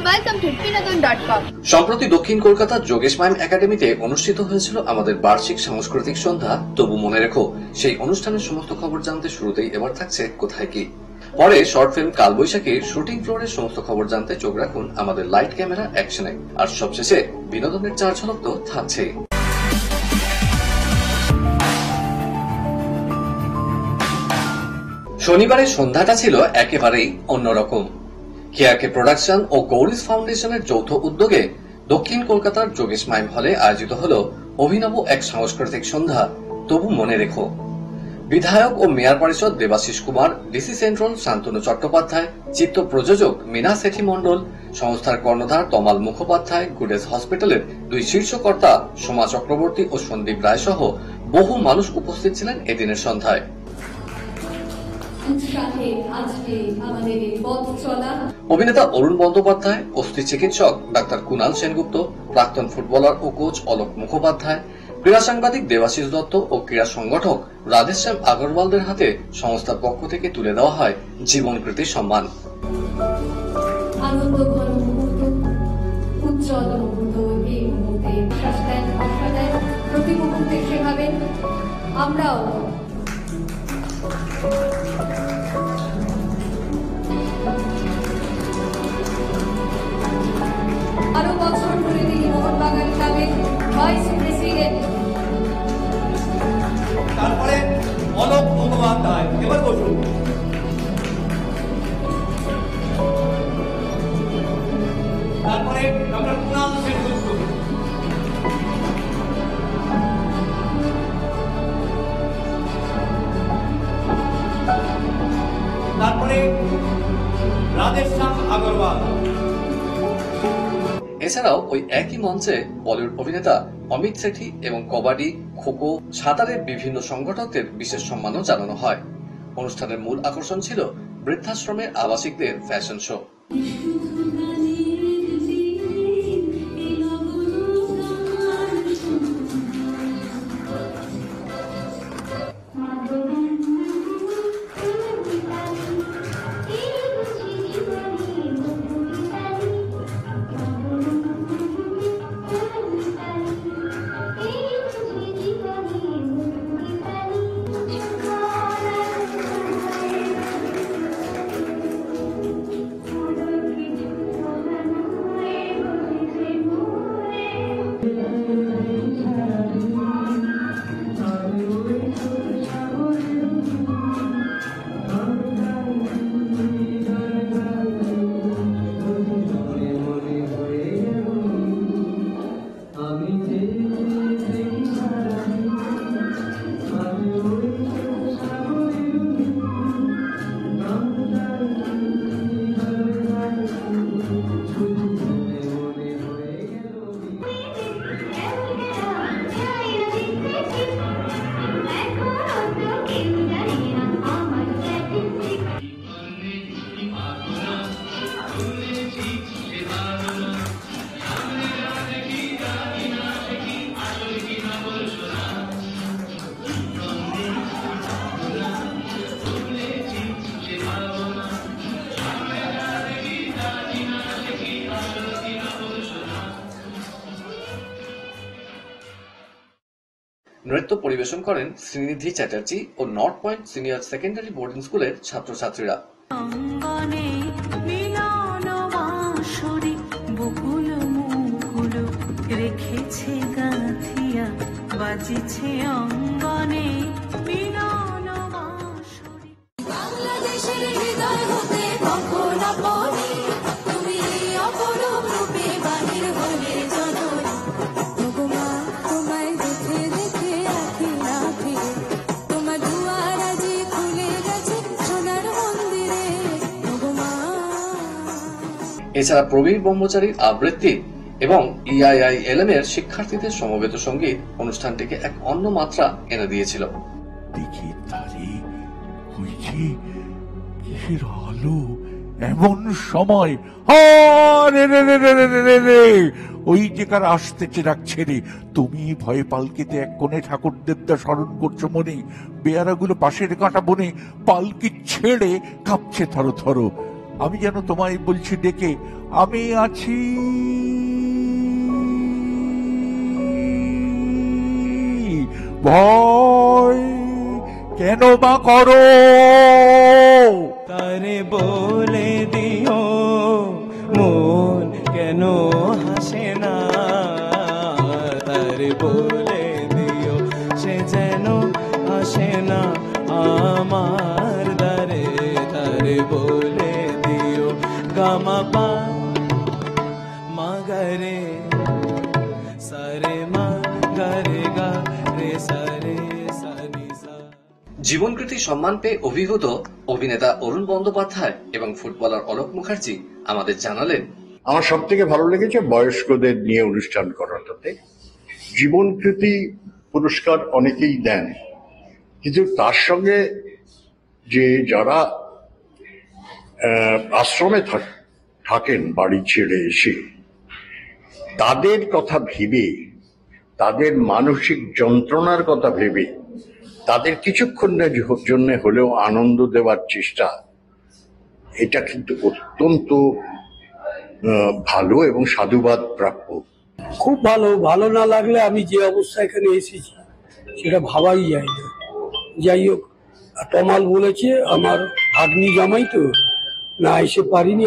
Welcome to Binodon.com. সম্প্রতি দক্ষিণ কলকাতার যোগেশ মাইম একাডেমিতে অনুষ্ঠিত হয়েছিল আমাদের বার্ষিক সাংস্কৃতিক সন্ধ্যা তবু মনে রেখো। সেই অনুষ্ঠানের সমস্ত খবর জানতে শুরুতেই এবার থাকছে কোথায় কি। পরে শর্ট ফিল্ম কালবৈশাখীর শুটিং ফ্লোরের সমস্ত খবর জানতে চোখ রাখুন আমাদের লাইট ক্যামেরা অ্যাকশনে। আর সবশেষে বিনোদনের চার ঝলক তো থাকছেই। শনিবারের সন্ধ্যাটা ছিল একেবারেই অন্যরকম। কেআরকে প্রোডাকশন ও গৌরিস ফাউন্ডেশনের যৌথ উদ্যোগে দক্ষিণ কলকাতার যোগেশ মাইম হলে আয়োজিত হল অভিনব এক সাংস্কৃতিক সন্ধ্যা তবু মনে রেখো। বিধায়ক ও মেয়র পরিষদ দেবাশিস কুমার, ডিসি সেন্ট্রাল শান্তনু চট্টোপাধ্যায়, চিত্র প্রযোজক মীনা সেঠি মণ্ডল, সংস্থার কর্ণধার তমাল মুখোপাধ্যায়, গুডেস হসপিটালের দুই শীর্ষকর্তা সোমা চক্রবর্তী ও সন্দীপ রায় সহ বহু মানুষ উপস্থিত ছিলেন এদিনের সন্ধ্যায়। অভিনেতা অরুণ বন্দ্যোপাধ্যায়, অস্থি চিকিৎসক ডাক্তার কুণাল সেনগুপ্ত, প্রাক্তন ফুটবলার ও কোচ অলোক মুখোপাধ্যায়, ক্রীড়া সাংবাদিক দেবাশিস দত্ত ও ক্রীড়া সংগঠক রাধেশ্যাম আগরওয়ালদের হাতে সংস্থার পক্ষ থেকে তুলে দেওয়া হয় জীবনকৃতি সম্মান। আমরাও আরো বছর ধরে তিনি মোহনবাগান ক্লাবের ভাইস প্রেসিডেন্ট। তারপরে অলোক মুখোপাধ্যায়, এবার বসুন। তারপরে ডক্টর কুণাল সেনগুপ্ত, তারপরে রাধেশ্যাম আগরওয়াল। এছাড়াও ওই একই মঞ্চে বলিউড অভিনেতা অমিত সেঠি এবং কবাডি, খোখো, সাঁতারের বিভিন্ন সংগঠকদের বিশেষ সম্মানও জানানো হয়। অনুষ্ঠানের মূল আকর্ষণ ছিল বৃদ্ধাশ্রমের আবাসিকদের ফ্যাশন শো। নৃত্য পরিবেশন করেন শ্রীনিধি চ্যাটার্জি ও North Point senior secondary boarding স্কুলের ছাত্রছাত্রীরা। এছাড়া প্রবীর ব্রহ্মচারীর আবৃত্তি এবং EIILM এর শিক্ষার্থীদের সমবেত সঙ্গীত অনুষ্ঠানটিকে এক অন্য মাত্রা এনে দিয়েছিল। এমন সময় ওই যেকার আসতেছে রাখছে রে, তুমি ভয়ে পালকিতে এক কোণে ঠাকুর দেবতা স্মরণ করছো মনে, বেয়ারাগুলো পাশের কাঁটা বনে পালকি ছেড়ে কাঁপছে থরো থরো। আমি যেন তোমায় বলছি ডেকে, আমি আছি। ভয় কেন বা করো? তারে বলে দিও মন কেন হাসে না, তারে বলে দিও সে যেন হাসে না আমার দ্বারে, তারে বলে দিও গামা পা মাগরে সারে মাগরে গা রে সারে সানি সা। জীবনকৃতি সম্মান পেয়ে অভিভূত অভিনেতা অরুণ বন্দ্যোপাধ্যায় এবং ফুটবলার অলোক মুখার্জি আমাদের জানালেন, আমার সব থেকে ভালো লেগেছে বয়স্কদের নিয়ে অনুষ্ঠান করাটাতে। জীবনকৃতি পুরস্কার অনেকেই দেন, কিন্তু তার সঙ্গে যে যারা আশ্রমে থাকেন বাড়ি ছেড়ে এসে, তাদের কথা ভেবে, তাদের মানসিক যন্ত্রণার কথা ভেবে, তাদের কিছুক্ষণের জন্য হলেও আনন্দ দেওয়ার চেষ্টা, এটা কিন্তু অত্যন্ত ভালো এবং সাধুবাদ প্রাপ্য। খুব ভালো। ভালো না লাগলে আমি যে অবস্থা এখানে এসেছি সেটা ভাবাই যায় না। যাই হোক, তমাল বলেছে, আমার ভাগ্নি জামাই তো, না এসে পারিনি।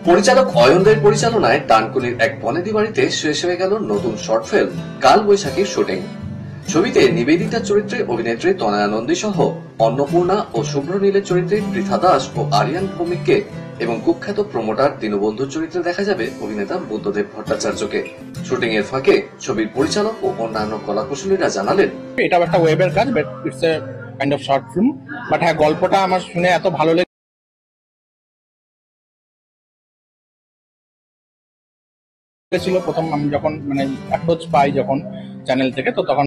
পরিচালক অয়নদের পরিচালনায় ডানকুনির এক বনেদি বাড়িতে শেষ হয়ে গেল নতুন শর্ট ফিল্ম কাল বৈশাখীর শুটিং। ছবিতে নিবেদিতার চরিত্রে অভিনেত্রী তনয়া নন্দী সহ অন্নপূর্ণা ও শুভ্র নীলের চরিত্রে পৃথা দাস ও আরিয়ান ভৌমিককে এবং কুখ্যাত প্রমোটার দীনবন্ধুর চরিত্রে দেখা যাবে অভিনেতা বুদ্ধদেব ভট্টাচার্যকে। শুটিং এর ফাঁকে ছবির পরিচালক ও অন্যান্য কলাকুশলীরা জানালেন, এটাও একটা ওয়েবের কাজ, but it's a kind of short film. But হ্যাঁ, গল্পটা আমার শুনে এত ভালো লেগেছিল। প্রথম আমি যখন অ্যাপ্রোচ পাই যখন চ্যানেল থেকে, তো তখন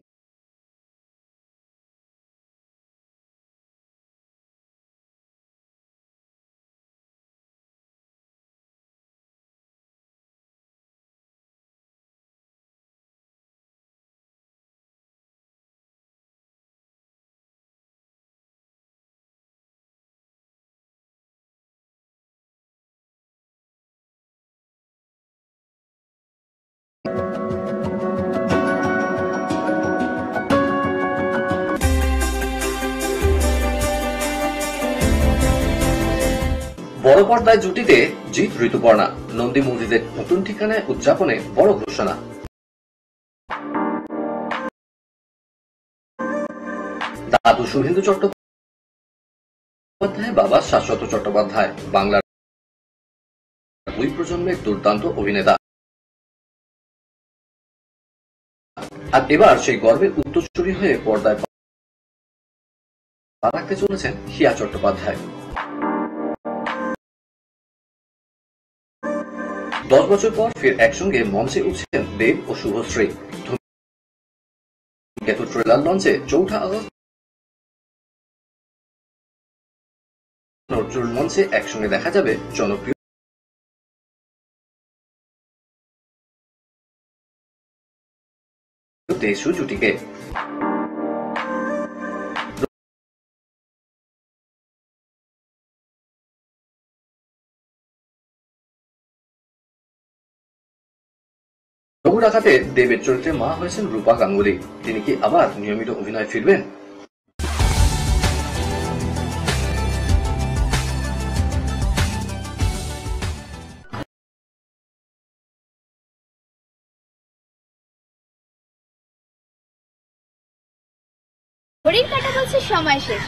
বড় পর্দায় জুটিতে জিৎ ঋতুপর্ণা, নন্দী মুভিজের নতুন ঠিকানায় উদযাপনে বড় ঘোষণা। দাদু শুভেন্দু চট্টোপাধ্যায়, বাবা শাশ্বত চট্টোপাধ্যায় বাংলার দুই প্রজন্মের দুর্দান্ত অভিনেতা। আর এবার সেই গর্বের উত্তরসূরি হয়ে পর্দায় পা রাখতে চলেছেন হিয়া চট্টোপাধ্যায়। 10 বছর পর ফের একসঙ্গে মঞ্চে উঠছেন দেব ও শুভশ্রী। ধূমকেতু ট্রেলার লঞ্চে 4 আগস্ট নজরুল মঞ্চে একসঙ্গে দেখা যাবে জনপ্রিয় দেশু জুটিকে। রঘু ডাকাতে দেবের চরিত্রে মা হয়েছেন রূপা গাঙ্গুলি। তিনি কি আবার নিয়মিত অভিনয় ফিরবেন? ঘড়ির কাঁটা বলছে সময় শেষ।